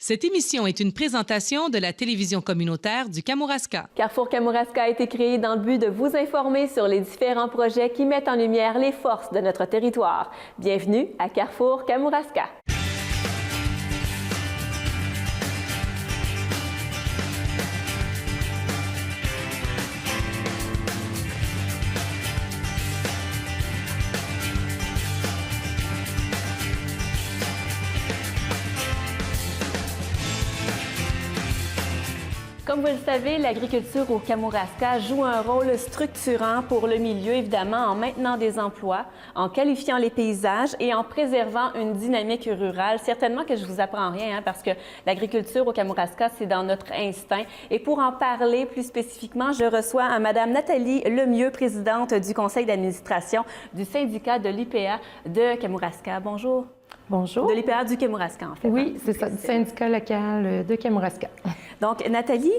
Cette émission est une présentation de la télévision communautaire du Kamouraska. Carrefour Kamouraska a été créé dans le but de vous informer sur les différents projets qui mettent en lumière les forces de notre territoire. Bienvenue à Carrefour Kamouraska. Comme vous le savez, l'agriculture au Kamouraska joue un rôle structurant pour le milieu, évidemment, en maintenant des emplois, en qualifiant les paysages et en préservant une dynamique rurale. Certainement que je vous apprends rien, parce que l'agriculture au Kamouraska, c'est dans notre instinct. Et pour en parler plus spécifiquement, je reçois Mme Nathalie Lemieux, présidente du conseil d'administration du syndicat de l'IPA de Kamouraska. Bonjour. Bonjour. De l'IPA du Kamouraska, en fait. Oui, c'est ça, du syndicat local de Kamouraska. Donc, Nathalie,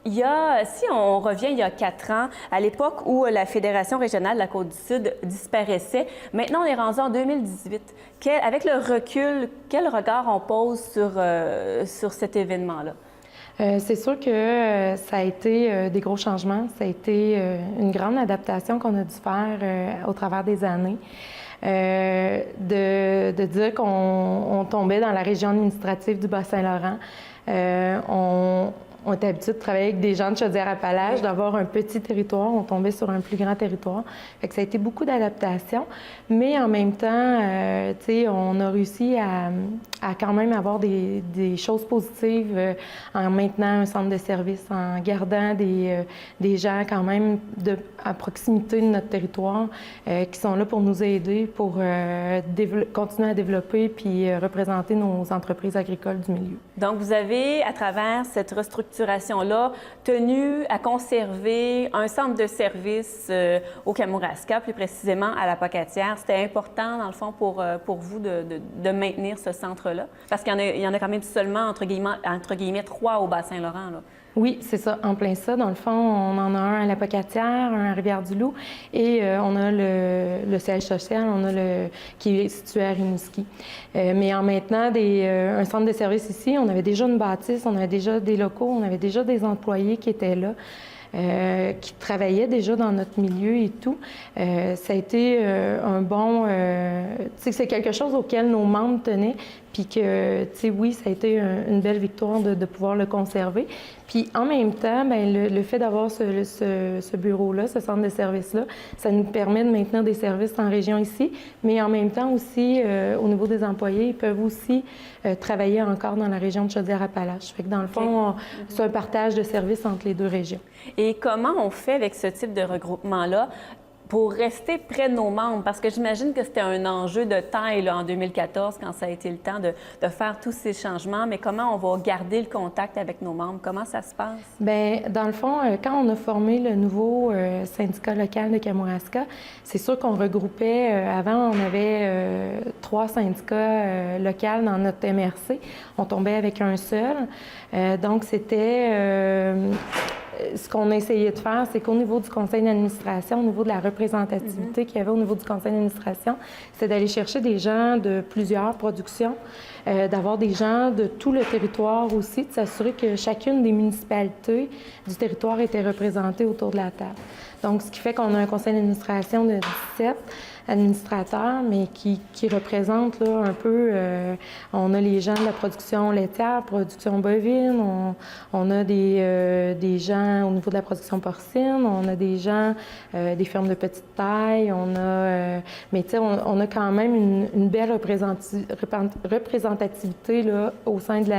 si on revient il y a 4 ans, à l'époque où la Fédération régionale de la Côte-du-Sud disparaissait, maintenant on est rendu en 2018. Avec le recul, quel regard on pose sur cet événement-là? C'est sûr que ça a été des gros changements. Ça a été une grande adaptation qu'on a dû faire au travers des années. De dire qu'on tombait dans la région administrative du Bas-Saint-Laurent. On était habitué de travailler avec des gens de Chaudière-Appalaches, d'avoir un petit territoire. On tombait sur un plus grand territoire. Fait que ça a été beaucoup d'adaptation. Mais en même temps, on a réussi à quand même avoir des choses positives en maintenant un centre de service, en gardant des gens quand même à proximité de notre territoire qui sont là pour nous aider, pour continuer à développer puis représenter nos entreprises agricoles du milieu. Donc, vous avez, à travers cette restructuration-là, tenu à conserver un centre de service au Kamouraska, plus précisément à la Pocatière. C'était important, dans le fond, pour vous de maintenir ce centre-là? Parce qu'il y en a quand même seulement, entre guillemets 3 au Bas-Saint-Laurent, là. Oui, c'est ça, en plein ça. Dans le fond, on en a un à la Pocatière, un à Rivière-du-Loup et on a le siège social, qui est situé à Rimouski. Mais en maintenant un centre de service ici, on avait déjà une bâtisse, on avait déjà des locaux, on avait déjà des employés qui étaient là. Qui travaillaient déjà dans notre milieu et tout. Ça a été un bon... c'est quelque chose auquel nos membres tenaient, puis que, oui, ça a été une belle victoire de pouvoir le conserver. Puis en même temps, bien, le fait d'avoir ce bureau-là, ce centre de service-là, ça nous permet de maintenir des services en région ici, mais en même temps aussi, au niveau des employés, ils peuvent aussi travailler encore dans la région de Chaudière-Appalaches. Fait que dans le fond, c'est un partage de services entre les deux régions. Et comment on fait avec ce type de regroupement-là pour rester près de nos membres? Parce que j'imagine que c'était un enjeu de taille là, en 2014, quand ça a été le temps de faire tous ces changements. Mais comment on va garder le contact avec nos membres? Comment ça se passe? Bien, dans le fond, quand on a formé le nouveau syndicat local de Kamouraska, c'est sûr qu'on regroupait... avant, on avait 3 syndicats locaux dans notre MRC. On tombait avec un seul. Donc, c'était... ce qu'on a essayé de faire, c'est qu'au niveau du conseil d'administration, au niveau de la représentativité qu'il y avait au niveau du conseil d'administration, c'est d'aller chercher des gens de plusieurs productions, d'avoir des gens de tout le territoire aussi, de s'assurer que chacune des municipalités du territoire était représentée autour de la table. Donc, ce qui fait qu'on a un conseil d'administration de 17 administrateurs, mais qui représentent là, un peu... on a les gens de la production laitière, production bovine, on a des gens au niveau de la production porcine, on a des gens des fermes de petite taille, mais tu sais, on a quand même une belle représentativité là, au sein du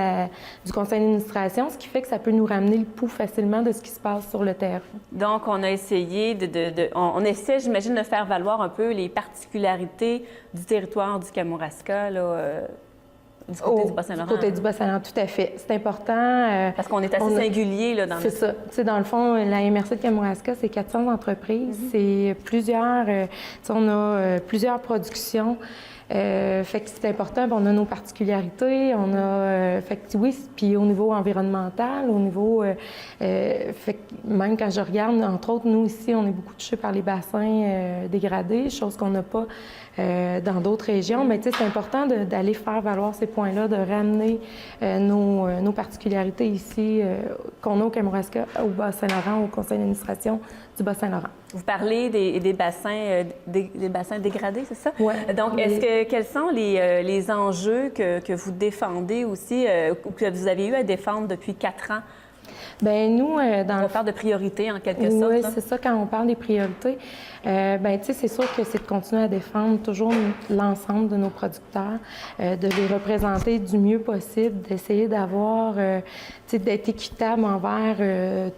conseil d'administration, ce qui fait que ça peut nous ramener le pouls facilement de ce qui se passe sur le terrain. Donc, on a essayé on essaie, j'imagine, de faire valoir un peu les particularités du territoire du Kamouraska, là, du côté du Bas-Saint-Laurent. Du côté du Bas-Saint-Laurent, tout à fait. C'est important. Parce qu'on est assez singulier, là, dans C'est ça. Tu sais, dans le fond, la MRC de Kamouraska, c'est 400 entreprises. C'est plusieurs... on a plusieurs productions. Fait que c'est important, on a nos particularités, on a, fait que oui, puis au niveau environnemental, au niveau, fait que même quand je regarde, entre autres, nous ici, on est beaucoup touchés par les bassins dégradés, chose qu'on n'a pas dans d'autres régions, mais tu sais, c'est important d'aller faire valoir ces points-là, de ramener nos particularités ici qu'on a au Kamouraska, au Bas-Saint-Laurent, au conseil d'administration du Bas-Saint-Laurent. Vous parlez des bassins dégradés, c'est ça? Oui. Donc, quels sont les enjeux que vous défendez aussi, ou que vous avez eu à défendre depuis 4 ans? Bien, nous, On parle de priorité, en quelque sorte. Oui, c'est ça, quand on parle des priorités. Bien, tu sais, c'est sûr que c'est de continuer à défendre toujours l'ensemble de nos producteurs, de les représenter du mieux possible, d'essayer d'avoir, tu sais, d'être équitable envers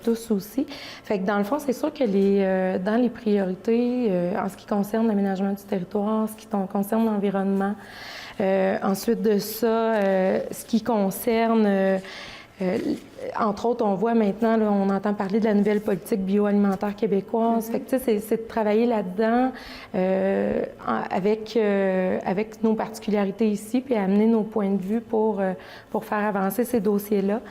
tous aussi. Fait que dans le fond, c'est sûr que dans les priorités, en ce qui concerne l'aménagement du territoire, en ce qui concerne l'environnement, ensuite de ça, ce qui concerne... entre autres, on voit maintenant, là, on entend parler de la nouvelle politique bioalimentaire québécoise. Fait que, tu sais, c'est de travailler là-dedans avec nos particularités ici, puis amener nos points de vue pour faire avancer ces dossiers-là.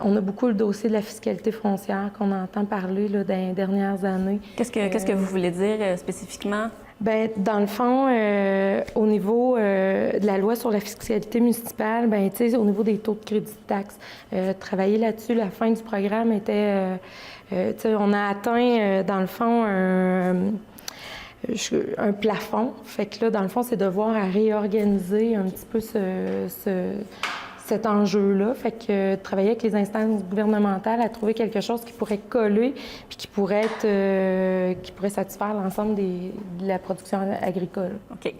On a beaucoup le dossier de la fiscalité foncière qu'on entend parler là, dans les dernières années. Qu'est-ce que vous voulez dire spécifiquement? Bien, dans le fond, au niveau de la loi sur la fiscalité municipale, bien, tu sais, au niveau des taux de crédit de taxe, travailler là-dessus, la fin du programme était... tu sais, on a atteint, dans le fond, un plafond. Fait que là, dans le fond, c'est de voir à réorganiser un petit peu cet enjeu-là. Fait que travailler avec les instances gouvernementales à trouver quelque chose qui pourrait coller puis qui pourrait satisfaire l'ensemble de la production agricole. OK.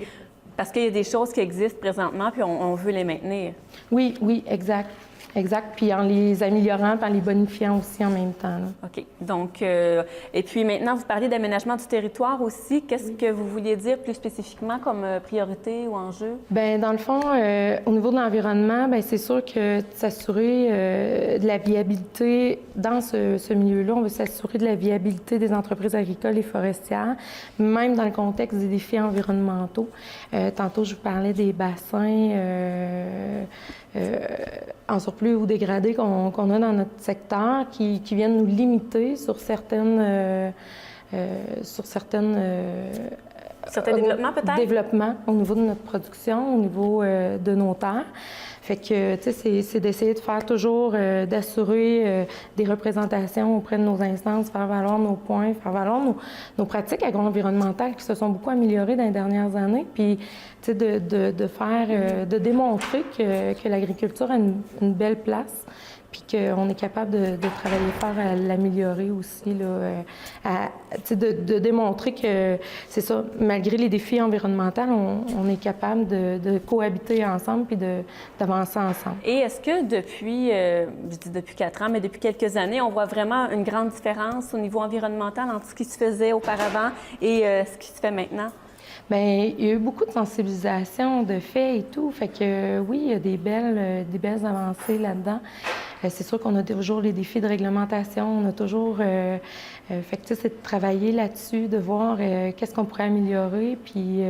Parce qu'il y a des choses qui existent présentement puis on veut les maintenir. Oui, oui, exact. Exact. Puis en les améliorant, puis en les bonifiant aussi en même temps. Là. OK. Donc, et puis maintenant, vous parlez d'aménagement du territoire aussi. Qu'est-ce que vous vouliez dire plus spécifiquement comme priorité ou enjeu? Bien, dans le fond, au niveau de l'environnement, bien, c'est sûr que s'assurer de la viabilité dans ce milieu-là, on veut s'assurer de la viabilité des entreprises agricoles et forestières, même dans le contexte des défis environnementaux. Tantôt, je vous parlais des bassins en surplus ou dégradés qu'on a dans notre secteur qui viennent nous limiter sur certains développements peut-être? Développements au niveau de notre production, au niveau de nos terres. Fait que, tu sais, c'est d'essayer de faire toujours, d'assurer des représentations auprès de nos instances, faire valoir nos points, faire valoir nos pratiques agro-environnementales qui se sont beaucoup améliorées dans les dernières années. Puis, tu sais, de démontrer que l'agriculture a une belle place, puis qu'on est capable de travailler fort à l'améliorer aussi, là, de démontrer que, c'est ça, malgré les défis environnementaux, on est capable de cohabiter ensemble puis d'avancer ensemble. Et est-ce que depuis, je dis depuis 4 ans, mais depuis quelques années, on voit vraiment une grande différence au niveau environnemental entre ce qui se faisait auparavant et ce qui se fait maintenant? Bien, il y a eu beaucoup de sensibilisation, de faits et tout. Fait que oui, il y a des belles avancées là-dedans. C'est sûr qu'on a toujours les défis de réglementation. On a toujours... fait que, tu sais, c'est de travailler là-dessus, de voir qu'est-ce qu'on pourrait améliorer, puis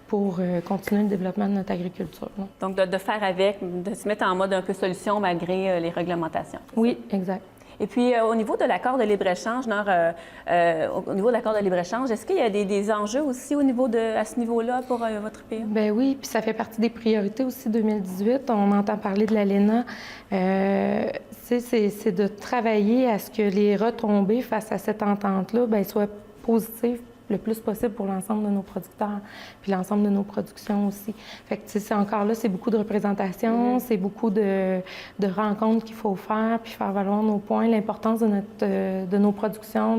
pour continuer le développement de notre agriculture. Là. Donc, de faire avec, de se mettre en mode un peu solution malgré les réglementations. Oui, exact. Et puis, au niveau de l'accord de libre-échange, au niveau de l'accord de libre-échange, est-ce qu'il y a des enjeux aussi à ce niveau-là pour votre pays? Bien oui, puis ça fait partie des priorités aussi 2018. On entend parler de l'ALENA. C'est de travailler à ce que les retombées face à cette entente-là soient positives le plus possible pour l'ensemble de nos producteurs, puis l'ensemble de nos productions aussi. Fait que, c'est encore là, c'est beaucoup de représentation, c'est beaucoup de rencontres qu'il faut faire, puis faire valoir nos points, l'importance de nos productions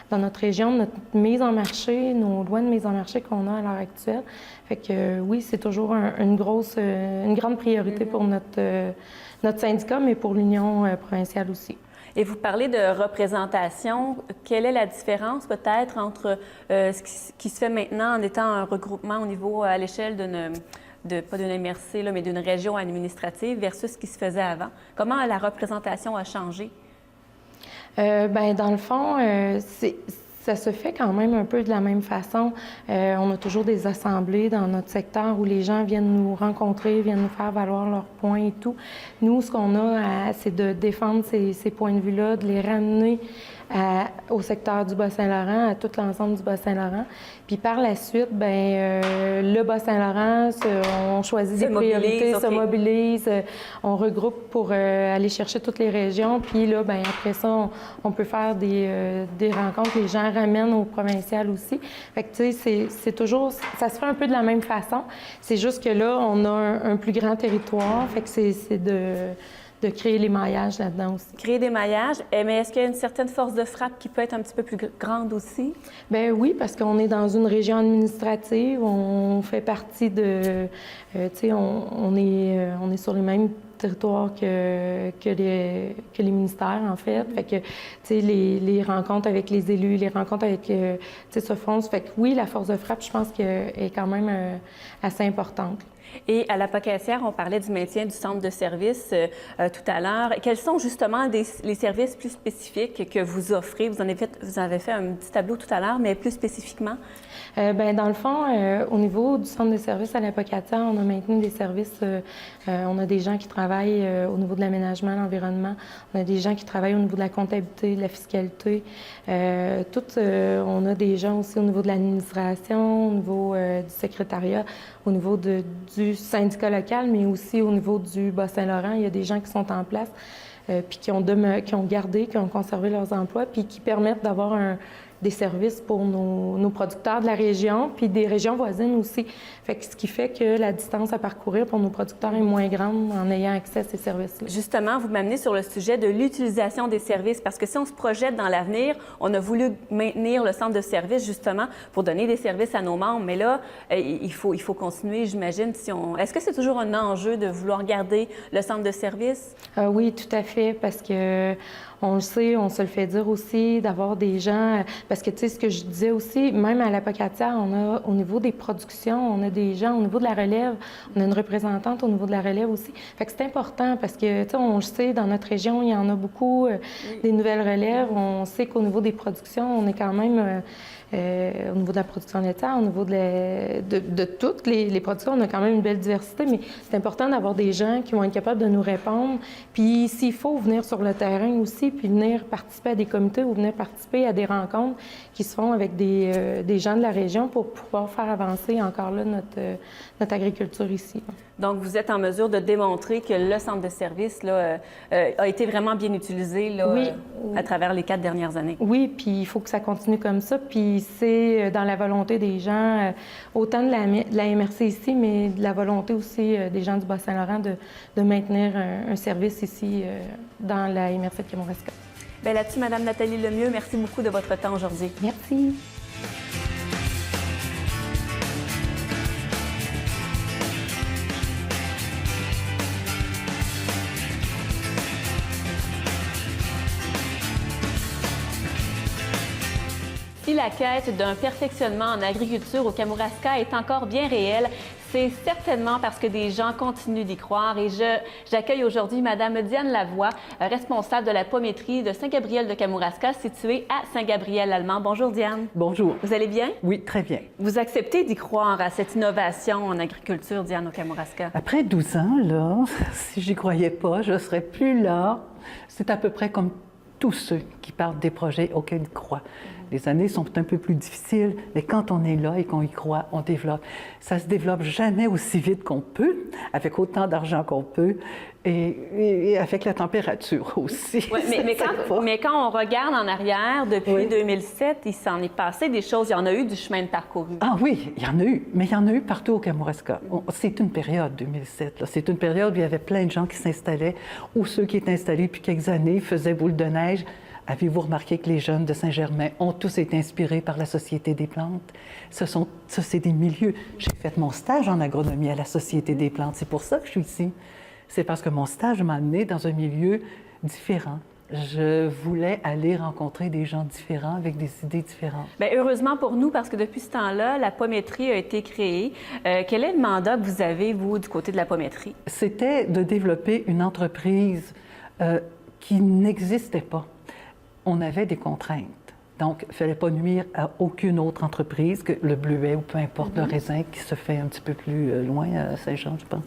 dans notre région, notre mise en marché, nos lois de mise en marché qu'on a à l'heure actuelle. Fait que oui, c'est toujours une grande priorité pour notre syndicat, mais pour l'Union provinciale aussi. Et vous parlez de représentation. Quelle est la différence peut-être entre ce qui se fait maintenant en étant un regroupement au niveau, à l'échelle pas d'une MRC, là, mais d'une région administrative versus ce qui se faisait avant? Comment la représentation a changé? Bien, dans le fond, c'est ça se fait quand même un peu de la même façon. On a toujours des assemblées dans notre secteur où les gens viennent nous rencontrer, viennent nous faire valoir leurs points et tout. Nous, ce qu'on a, c'est de défendre ces points de vue-là, de les ramener au secteur du Bas-Saint-Laurent, à tout l'ensemble du Bas-Saint-Laurent. Puis par la suite, le Bas-Saint-Laurent, on choisit des priorités, se mobilise, on regroupe pour aller chercher toutes les régions. Puis là, après ça, on peut faire des rencontres. Les gens ramènent au provincial aussi. Fait que, tu sais, c'est toujours... Ça se fait un peu de la même façon. C'est juste que là, on a un plus grand territoire. Fait que c'est de créer les maillages là-dedans aussi. Créer des maillages, mais est-ce qu'il y a une certaine force de frappe qui peut être un petit peu plus grande aussi? Bien oui, parce qu'on est dans une région administrative, on fait partie de... tu sais, on est sur les mêmes territoires que les ministères, en fait. Fait que, tu sais, les rencontres avec les élus, les rencontres avec, tu sais, se font. Fait que oui, la force de frappe, je pense qu'elle est quand même assez importante. Et à la Pocatière, on parlait du maintien du centre de service tout à l'heure. Quels sont justement les services plus spécifiques que vous offrez? Vous avez fait un petit tableau tout à l'heure, mais plus spécifiquement? Dans le fond, au niveau du centre de service à la Pocatière, on a maintenu des services. On a des gens qui travaillent au niveau de l'aménagement, l'environnement. On a des gens qui travaillent au niveau de la comptabilité, de la fiscalité. On a des gens aussi au niveau de l'administration, au niveau du secrétariat, au niveau du syndicat local, mais aussi au niveau du Bas-Saint-Laurent. Il y a des gens qui sont en place, puis qui ont gardé, qui ont conservé leurs emplois, puis qui permettent d'avoir des services pour nos producteurs de la région, puis des régions voisines aussi. Fait que ce qui fait que la distance à parcourir pour nos producteurs est moins grande en ayant accès à ces services-là. Justement, vous m'amenez sur le sujet de l'utilisation des services, parce que si on se projette dans l'avenir, on a voulu maintenir le centre de service justement pour donner des services à nos membres, mais là, il faut continuer, j'imagine. Est-ce que c'est toujours un enjeu de vouloir garder le centre de service? Oui, tout à fait, parce que on le sait, on se le fait dire aussi, d'avoir des gens... Parce que, tu sais, ce que je disais aussi, même à la Pocatière, on a, au niveau des productions, on a des gens au niveau de la relève, on a une représentante au niveau de la relève aussi. Fait que c'est important parce que, tu sais, on le sait, dans notre région, il y en a beaucoup, des nouvelles relèves. On sait qu'au niveau des productions, on est quand même... au niveau de la production laitière, au niveau de toutes les productions, on a quand même une belle diversité, mais c'est important d'avoir des gens qui vont être capables de nous répondre. Puis s'il faut venir sur le terrain aussi, puis venir participer à des comités ou venir participer à des rencontres qui se font avec des gens de la région pour pouvoir faire avancer encore là notre agriculture ici. Donc, vous êtes en mesure de démontrer que le centre de service là, a été vraiment bien utilisé là, oui. À travers les 4 dernières années. Oui, puis il faut que ça continue comme ça. Puis c'est dans la volonté des gens, autant de la MRC ici, mais de la volonté aussi des gens du Bas-Saint-Laurent de maintenir un service ici dans la MRC de Kamouraska. Bien là-dessus, Mme Nathalie Lemieux, merci beaucoup de votre temps aujourd'hui. Merci. Si la quête d'un perfectionnement en agriculture au Kamouraska est encore bien réelle, c'est certainement parce que des gens continuent d'y croire. Et j'accueille aujourd'hui Mme Diane Lavoie, responsable de la pommeterie de Saint-Gabriel de Kamouraska, située à Saint-Gabriel-Allemand. Bonjour Diane. Bonjour. Vous allez bien? Oui, très bien. Vous acceptez d'y croire à cette innovation en agriculture, Diane, au Kamouraska? Après 12 ans, là, si j'y croyais pas, je serais plus là. C'est à peu près comme tous ceux qui partent des projets auxquels ils croient. Les années sont un peu plus difficiles, mais quand on est là et qu'on y croit, on développe. Ça se développe jamais aussi vite qu'on peut, avec autant d'argent qu'on peut, et avec la température aussi. Ouais, mais quand on regarde en arrière, depuis 2007, il s'en est passé des choses. Il y en a eu du chemin de parcouru. Ah oui, il y en a eu, mais il y en a eu partout au Kamouraska. C'est une période, 2007. C'est une période où il y avait plein de gens qui s'installaient, ou ceux qui étaient installés depuis quelques années faisaient boule de neige. Avez-vous remarqué que les jeunes de Saint-Germain ont tous été inspirés par la Société des plantes? Ça, c'est des milieux. J'ai fait mon stage en agronomie à la Société des plantes. C'est pour ça que je suis ici. C'est parce que mon stage m'a amené dans un milieu différent. Je voulais aller rencontrer des gens différents avec des idées différentes. Bien, heureusement pour nous, parce que depuis ce temps-là, la pommetterie a été créée. Quel est le mandat que vous avez, vous, du côté de la pommetterie? C'était de développer une entreprise qui n'existait pas. On avait des contraintes. Donc, il ne fallait pas nuire à aucune autre entreprise que le bleuet ou peu importe le raisin qui se fait un petit peu plus loin, à Saint-Jean, je pense.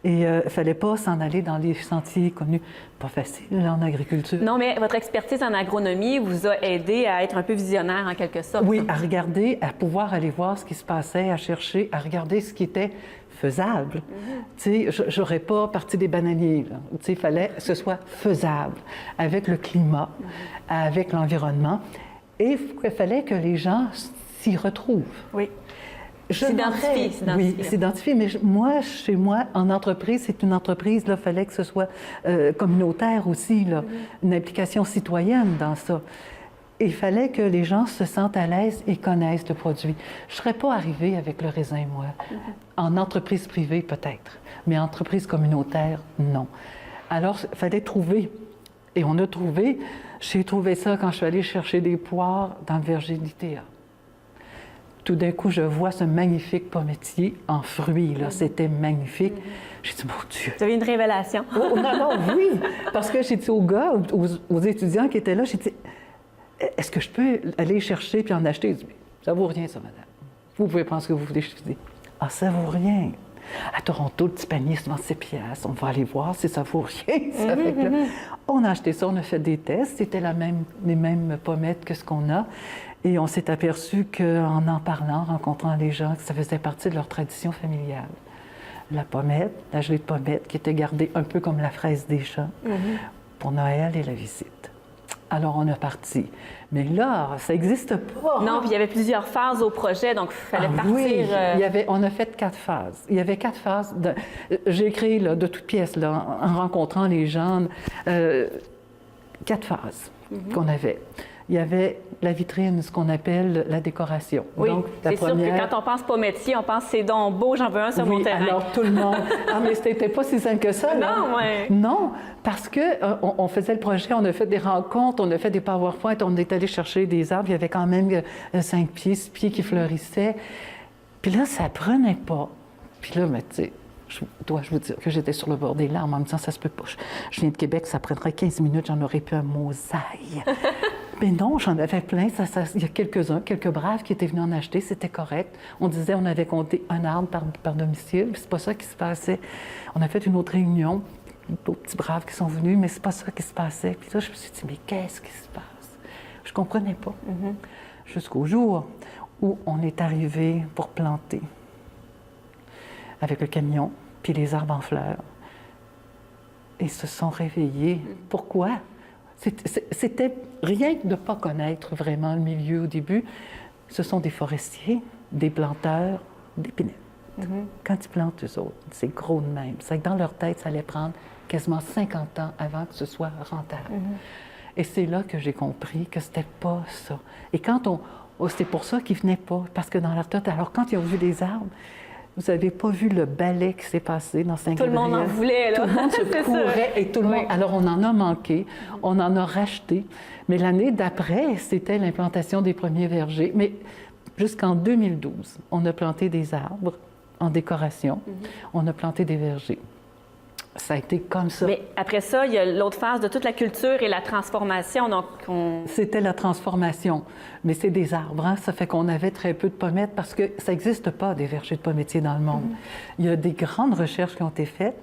Et il ne fallait pas s'en aller dans les sentiers connus. Pas facile, là, en agriculture. Non, mais votre expertise en agronomie vous a aidé à être un peu visionnaire, en quelque sorte. Oui, à regarder, à pouvoir aller voir ce qui se passait, à chercher, à regarder ce qui était faisable. Tu sais, j'aurais pas parti des bananiers, là. Tu sais, il fallait que ce soit faisable, avec le climat, avec l'environnement. Et il fallait que les gens s'y retrouvent. Oui. S'identifie. Oui, s'identifie. Mais moi, chez moi, en entreprise, c'est une entreprise, il fallait que ce soit communautaire aussi, là, une implication citoyenne dans ça. Il fallait que les gens se sentent à l'aise et connaissent le produit. Je ne serais pas arrivée avec le raisin, moi. En entreprise privée, peut-être, mais en entreprise communautaire, non. Alors, il fallait trouver. Et on a trouvé. J'ai trouvé ça quand je suis allée chercher des poires dans le verger d'ITA. Tout d'un coup, je vois ce magnifique pommetier en fruits, là. C'était magnifique. J'ai dit, mon Dieu! Vous avez une révélation. Oh, non, oui! Parce que j'ai dit aux gars, aux étudiants qui étaient là, j'ai dit, est-ce que je peux aller chercher puis en acheter? Ils disent, ça vaut rien, ça, madame. Vous pouvez prendre ce que vous voulez. Je dis, ah, ça vaut rien. À Toronto, le petit panier se vend 7 piastres. On va aller voir si ça vaut rien. Ça fait que là, on a acheté ça, on a fait des tests. C'était les mêmes pommettes que ce qu'on a. Et on s'est aperçu qu'en parlant, en rencontrant les gens, que ça faisait partie de leur tradition familiale. La pommette, la gelée de pommette, qui était gardée un peu comme la fraise des champs pour Noël et la visite. Alors, on a parti. Mais là, ça n'existe pas. Non, puis il y avait plusieurs phases au projet, donc il fallait partir. Oui, on a fait 4 phases. Il y avait 4 phases. J'ai créé là, de toutes pièces, là, en rencontrant les gens, 4 phases qu'on avait. Il y avait la vitrine, ce qu'on appelle la décoration. Oui, donc, c'est sûr que quand on pense pommetier, on pense c'est donc beau, j'en veux un sur mon terrain. Alors tout le monde... Ah, mais c'était pas si simple que ça, là. Non, ouais. Non, parce que on faisait le projet, on a fait des rencontres, on a fait des PowerPoint, on est allé chercher des arbres, il y avait quand même 5 pieds, 6 pieds qui fleurissaient. Puis là, ça prenait pas. Puis là, mais tu sais, je dois vous dire que j'étais sur le bord des larmes en me disant, ça se peut pas. Je viens de Québec, ça prendrait 15 minutes, j'en aurais pu un mosaïque. Mais non, j'en avais plein. Il y a quelques braves qui étaient venus en acheter, c'était correct. On disait on avait compté un arbre par domicile, puis c'est pas ça qui se passait. On a fait une autre réunion, d'autres petits braves qui sont venus, mais c'est pas ça qui se passait. Puis là, je me suis dit, mais qu'est-ce qui se passe? Je comprenais pas. Jusqu'au jour où on est arrivé pour planter avec le camion, puis les arbres en fleurs. Et se sont réveillés. Pourquoi? C'était rien que de ne pas connaître vraiment le milieu au début. Ce sont des forestiers, des planteurs, d'épinette. Quand ils plantent, eux autres, c'est gros de même. C'est que dans leur tête, ça allait prendre quasiment 50 ans avant que ce soit rentable. Et c'est là que j'ai compris que c'était pas ça. Et quand c'était pour ça qu'ils venaient pas, parce que dans leur tête, alors quand ils ont vu les arbres, vous n'avez pas vu le balai qui s'est passé dans Saint-Gabriel. Tout le monde en voulait, là. Tout le monde se courait et tout le monde... Alors, on en a manqué, on en a racheté. Mais l'année d'après, c'était l'implantation des premiers vergers. Mais jusqu'en 2012, on a planté des arbres en décoration. On a planté des vergers. Ça a été comme ça. Mais après ça, il y a l'autre phase de toute la culture et la transformation. Donc, C'était la transformation. Mais c'est des arbres, hein? Ça fait qu'on avait très peu de pommettes parce que ça n'existe pas des vergers de pommettiers dans le monde. Il y a des grandes recherches qui ont été faites,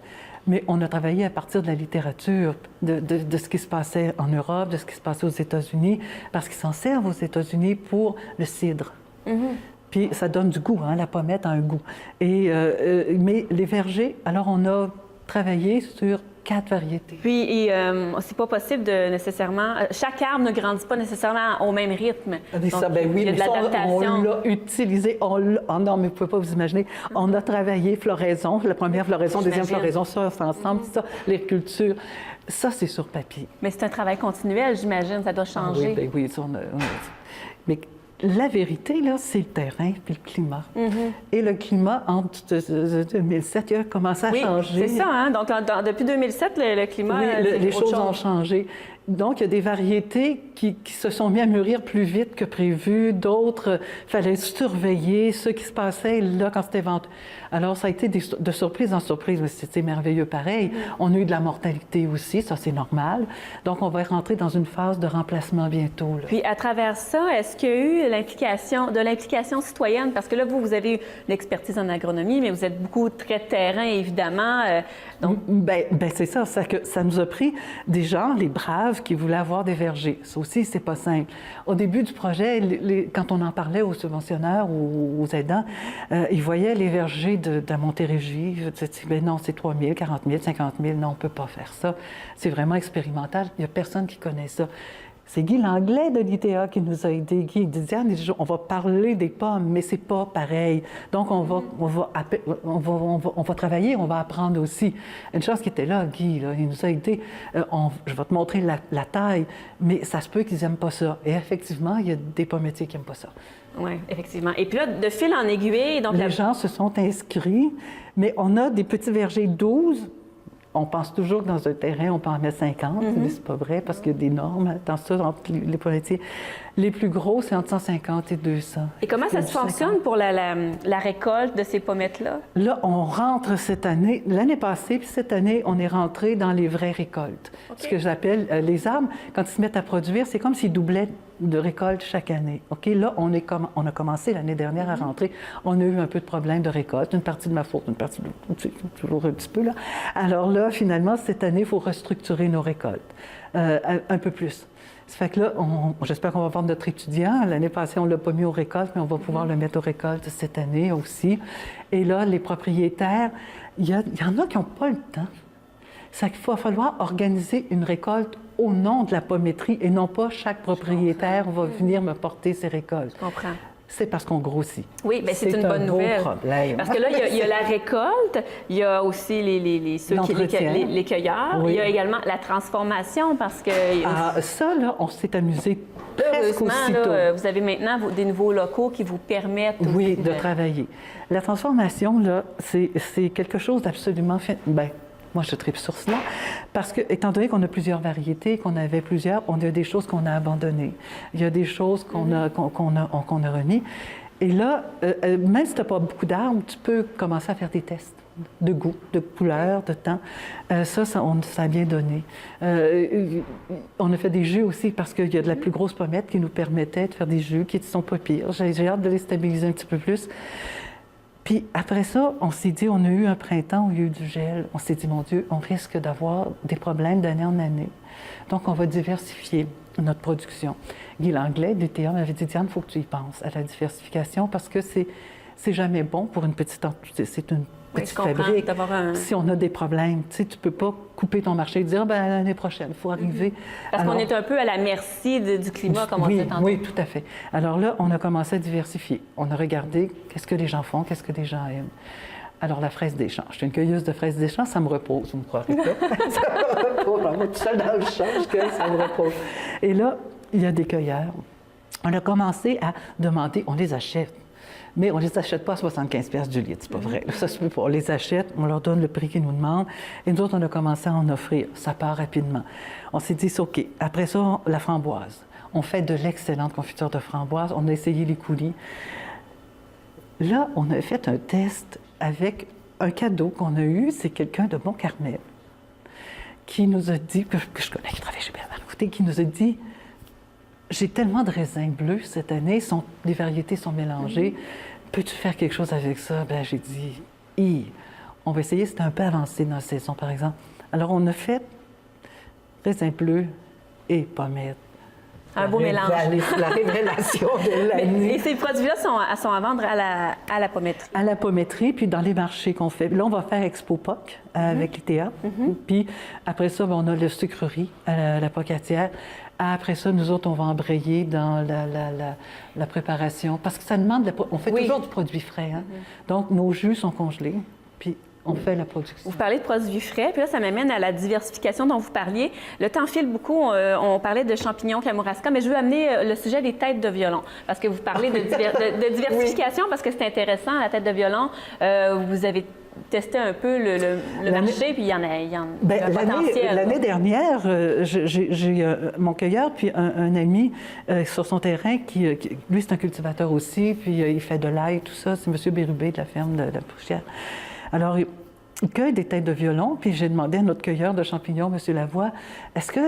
mais on a travaillé à partir de la littérature, de ce qui se passait en Europe, de ce qui se passait aux États-Unis, parce qu'ils s'en servent aux États-Unis pour le cidre. Puis ça donne du goût, hein? La pommette a un goût. Mais les vergers, alors on a travaillé sur 4 variétés. Puis, c'est pas possible de nécessairement... chaque arbre ne grandit pas nécessairement au même rythme. Donc, ça, ben oui, il y a de l'adaptation. On l'a utilisé. Oh non, mais vous pouvez pas vous imaginer. On a travaillé floraison, la première floraison, deuxième floraison, ça, c'est ensemble, ça, l'agriculture. Ça, c'est sur papier. Mais c'est un travail continuel, j'imagine, ça doit changer. Ah, oui, ben oui, ça, mais la vérité, là, c'est le terrain puis le climat. Et le climat, entre 2007, il a commencé à changer. Oui, c'est ça, hein? Donc, depuis 2007, le climat... Oui, les choses ont changé. Donc, il y a des variétés qui se sont mis à mûrir plus vite que prévu. D'autres, il fallait surveiller ce qui se passait là quand c'était vendu. Alors, ça a été de surprise en surprise, mais c'était merveilleux pareil. On a eu de la mortalité aussi, ça c'est normal. Donc, on va rentrer dans une phase de remplacement bientôt. Là. Puis, à travers ça, est-ce qu'il y a eu l'implication citoyenne? Parce que là, vous avez une expertise en agronomie, mais vous êtes beaucoup très terrain, évidemment. Donc... Ben, c'est ça, ça nous a pris des gens, les braves, qui voulaient avoir des vergers. Ça aussi, c'est pas simple. Au début du projet, quand on en parlait aux subventionneurs ou aux aidants, ils voyaient les vergers de Montérégie. Je disais, ben non, c'est 3 000, 40 000, 50 000. Non, on ne peut pas faire ça. C'est vraiment expérimental. Il n'y a personne qui connaît ça. C'est Guy Langlais de l'ITA qui nous a aidés. Guy dit, Diane, on va parler des pommes, mais c'est pas pareil. Donc, on va travailler, on va apprendre aussi. Une chose qui était là, Guy, là, il nous a aidés. Je vais te montrer la taille, mais ça se peut qu'ils n'aiment pas ça. Et effectivement, il y a des pommiers qui n'aiment pas ça. Oui, effectivement. Et puis là, de fil en aiguille... Donc les gens se sont inscrits, mais on a des petits vergers 12. On pense toujours que dans un terrain, on peut en mettre 50, mais c'est pas vrai parce qu'il y a des normes dans ça, entre les pommiers. Les plus gros, c'est entre 150 et 200. Et comment ça se fonctionne pour la récolte de ces pommettes-là? Là, on rentre cette année, l'année passée, puis cette année, on est rentré dans les vraies récoltes. Okay. Ce que j'appelle les arbres, quand ils se mettent à produire, c'est comme s'ils doublaient de récolte chaque année. OK? Là, on a commencé l'année dernière à rentrer. On a eu un peu de problèmes de récolte, une partie de ma faute, une partie de... toujours un petit peu, là. Alors là, finalement, cette année, il faut restructurer nos récoltes un peu plus. Ça fait que là, j'espère qu'on va voir notre étudiant. L'année passée, on ne l'a pas mis aux récoltes, mais on va pouvoir le mettre aux récoltes cette année aussi. Et là, les propriétaires, il y en a qui n'ont pas le temps. Ça qu'il va falloir organiser une récolte au nom de la pommetterie et non pas chaque propriétaire va venir me porter ses récoltes. Je comprends. C'est parce qu'on grossit. Oui, bien, c'est une bonne nouvelle. Problème. Parce que là, il y a la récolte, il y a aussi les cueilleurs, oui. Il y a également la transformation parce que... ça, là, on s'est amusé presque aussitôt. Là, vous avez maintenant des nouveaux locaux qui vous permettent... Oui, de travailler. La transformation, là, c'est quelque chose d'absolument... Moi, je tripe sur cela parce que, étant donné qu'on a plusieurs variétés, qu'on avait plusieurs, on a des choses qu'on a abandonnées. Il y a des choses qu'on a remis. Et là, même si tu n'as pas beaucoup d'arbres, tu peux commencer à faire des tests de goût, de couleur, de temps. Ça a bien donné. On a fait des jus aussi parce qu'il y a de la plus grosse pommette qui nous permettait de faire des jus qui ne sont pas pires. J'ai hâte de les stabiliser un petit peu plus. Puis après ça, on s'est dit, on a eu un printemps où il y a eu du gel. On s'est dit, mon Dieu, on risque d'avoir des problèmes d'année en année. Donc, on va diversifier notre production. Guy Langlais, de l'ITA, m'avait dit, Diane, il faut que tu y penses à la diversification parce que c'est jamais bon pour une petite entreprise. C'est une petite fabrique. Si on a des problèmes, tu ne peux pas couper ton marché et dire, l'année prochaine, il faut arriver. Parce qu'on est un peu à la merci du climat, comme on dit tantôt. Oui, tout à fait. Alors là, on a commencé à diversifier. On a regardé qu'est-ce que les gens font, qu'est-ce que les gens aiment. Alors, la fraise des champs. Je suis une cueilleuse de fraises des champs, ça me repose, vous me croirez pas. Ça me repose. On est tout seul dans le champ, je cueille, ça me repose. Et là, il y a des cueilleurs. On a commencé à demander, on les achète. Mais on ne les achète pas à 75 $ du litre, c'est pas vrai. Ça se peut pas. On les achète, on leur donne le prix qu'ils nous demandent, et nous autres, on a commencé à en offrir. Ça part rapidement. On s'est dit, c'est OK. Après ça, la framboise. On fait de l'excellente confiture de framboise. On a essayé les coulis. Là, on a fait un test avec un cadeau qu'on a eu. C'est quelqu'un de Mont-Carmel qui nous a dit, que je connais, qui travaille chez Bernard Couté, qui nous a dit, j'ai tellement de raisins bleus cette année, les variétés sont mélangées. Peux-tu faire quelque chose avec ça? J'ai dit, on va essayer, c'était un peu avancé dans la saison, par exemple. Alors, on a fait raisins bleus et pommettes. Un beau mélange. La révélation de l'année. Et ces produits-là sont à vendre à la pommetterie? À la pommetterie, puis dans les marchés qu'on fait. Là, on va faire Expo POC avec l'ITA. Puis après ça, on a le sucrerie à la Pocatière. Après ça, nous autres, on va embrayer dans la préparation. Parce que ça demande... On fait toujours du produit frais. Hein? Donc, nos jus sont congelés, puis on fait la production. Vous parlez de produits frais, puis là, ça m'amène à la diversification dont vous parliez. Le temps file beaucoup. On parlait de champignons Kamouraska, mais je veux amener le sujet des têtes de violon. Parce que vous parlez de diversification, parce que c'est intéressant, la tête de violon. Vous avez tester un peu le marché, puis il y a un potentiel. L'année dernière, j'ai mon cueilleur, puis un ami sur son terrain, lui, c'est un cultivateur aussi, puis il fait de l'ail, tout ça. C'est M. Bérubé de la ferme de la Poussière. Alors, il cueille des têtes de violon, puis j'ai demandé à notre cueilleur de champignons, M. Lavoie, est-ce que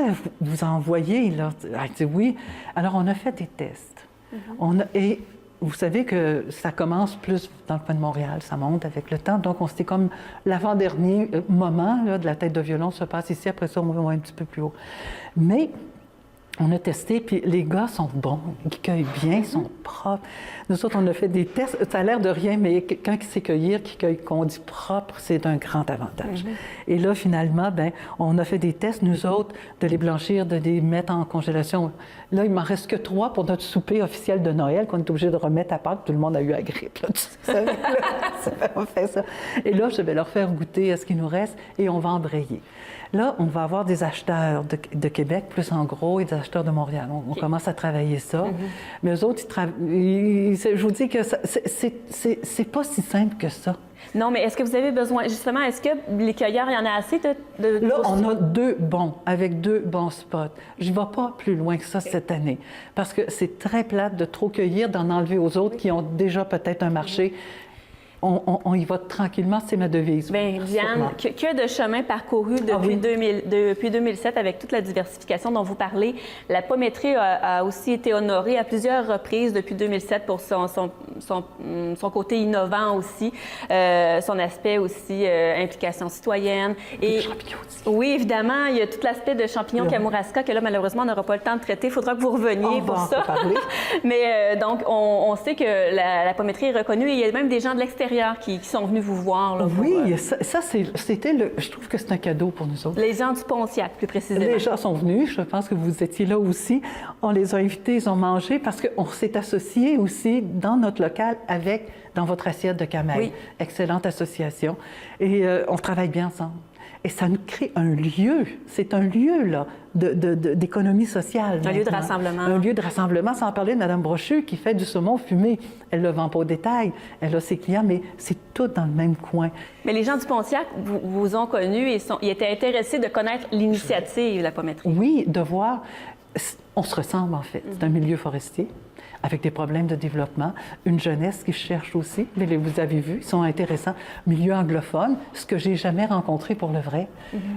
vous en voyez? Là? Il dit oui. Alors, on a fait des tests. Et vous savez que ça commence plus dans le coin de Montréal, ça monte avec le temps. Donc, c'était comme l'avant-dernier moment là, de la tête de violon se passe ici. Après ça, on va un petit peu plus haut. Mais on a testé, puis les gars sont bons, ils cueillent bien, ils sont propres. Nous autres, on a fait des tests. Ça a l'air de rien, mais quelqu'un qui sait cueillir, qu'on dit propre, c'est un grand avantage. Et là, finalement, bien, on a fait des tests, nous autres, de les blanchir, de les mettre en congélation. Là, il m'en reste que 3 pour notre souper officiel de Noël, qu'on est obligé de remettre à Pâques. Tout le monde a eu la grippe, là, tu sais. On fait ça. Et là, je vais leur faire goûter à ce qu'il nous reste et on va embrayer. Là, on va avoir des acheteurs de Québec, plus en gros, et des acheteurs de Montréal. On commence à travailler ça. Mais eux autres, je vous dis que c'est pas si simple que ça. Non, mais est-ce que vous avez besoin, justement, est-ce que les cueilleurs, il y en a assez de Là, on a 2 bons, avec 2 bons spots. Je ne vais pas plus loin que ça cette année, parce que c'est très plate de trop cueillir, d'en enlever aux autres qui ont déjà peut-être un marché. On y va tranquillement, c'est ma devise. Bien, Diane, que de chemin parcouru depuis, depuis 2007 avec toute la diversification dont vous parlez. La pommetrie a aussi été honorée à plusieurs reprises depuis 2007 pour son côté innovant aussi, son aspect aussi implication citoyenne. Et champignons aussi. Oui, évidemment, il y a tout l'aspect de champignons Kamouraska que là, malheureusement, on n'aura pas le temps de traiter. Il faudra que vous reveniez pour ça. Mais donc, on sait que la pommetrie est reconnue et il y a même des gens de l'extérieur qui sont venus vous voir. Là, oui, ça c'était je trouve que c'est un cadeau pour nous autres. Les gens du Pontiac, plus précisément. Les gens sont venus, je pense que vous étiez là aussi. On les a invités, ils ont mangé parce qu'on s'est associés aussi dans notre local dans votre assiette de Camaï. Oui. Excellente association. Et on travaille bien ensemble. Et ça nous crée un lieu. C'est un lieu, là, d'économie sociale. Un lieu de rassemblement. Un lieu de rassemblement, sans parler de Mme Brochu qui fait du saumon fumé. Elle le vend pas au détail. Elle a ses clients, mais c'est tout dans le même coin. Mais les gens du Pontiac vous ont connu et ils étaient intéressés de connaître l'initiative, la pommetrie. Oui, de voir. On se ressemble, en fait. C'est un milieu forestier, avec des problèmes de développement, une jeunesse qui cherche aussi, mais vous avez vu, ils sont intéressants, milieu anglophone, ce que j'ai jamais rencontré pour le vrai.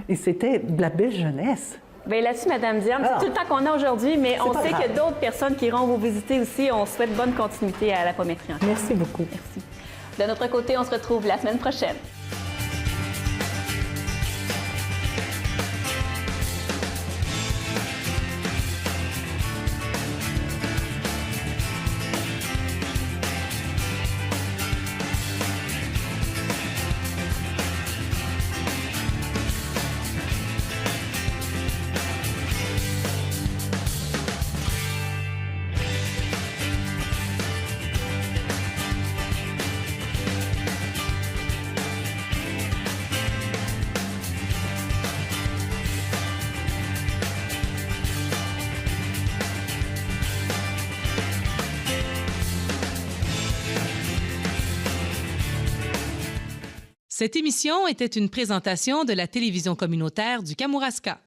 Et c'était de la belle jeunesse. Bien là-dessus, Mme Diane, c'est tout le temps qu'on a aujourd'hui, mais on sait qu'il y a d'autres personnes qui iront vous visiter aussi. On souhaite bonne continuité à la pommetrie. Merci beaucoup. Merci. De notre côté, on se retrouve la semaine prochaine. Cette émission était une présentation de la télévision communautaire du Kamouraska.